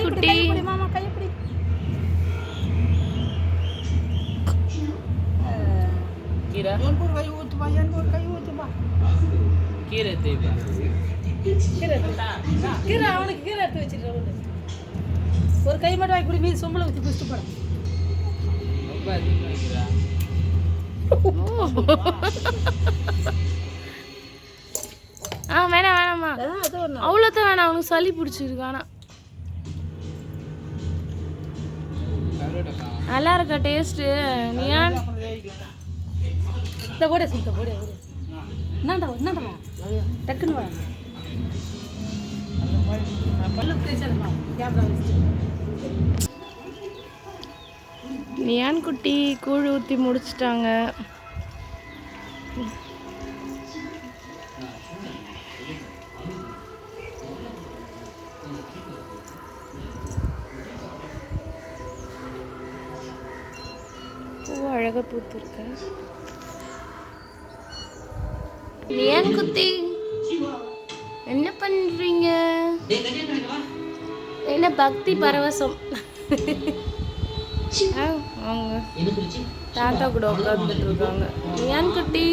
குட்டி மாமா கைப்பிடி. கீரை எனக்கு ஒரு கை ஊத்துமா, எனக்கு ஒரு கை ஊத்துமா. கீரை தேவை. கீரை அவனுக்கு கீரை எடுத்து வச்சுட்டு ஒரு கை மட்டும் வாங்கி குடி, மீது சொம்பளை ஊற்றி குடிச்சிட்டு போகிறேன். ரொம்ப அதிகமாக வைக்கிறா. வேணாம் வேணாம்மா, அவ்வளோதான் வேணாம், அவனுக்கு சளி பிடிச்சிருக்கு. ஆனால் நல்லா இருக்கா டேஸ்ட்டு? நியான் இந்த போட சொல்லிட்ட போட என்னடா என்னடா டக்குன்னு வா. பல்லு பேசணுமா கேமரா வச்சு. நியான் குட்டி கூழ் ஊற்றி முடிச்சிட்டாங்க. பூ அழகாக பூத்துருக்க. நியான் குட்டி என்ன பண்ணுறீங்க? என்ன பக்தி பரவசம். அவங்க தாத்தா கூட உட்காந்துட்டு இருக்காங்க. நியான் குட்டி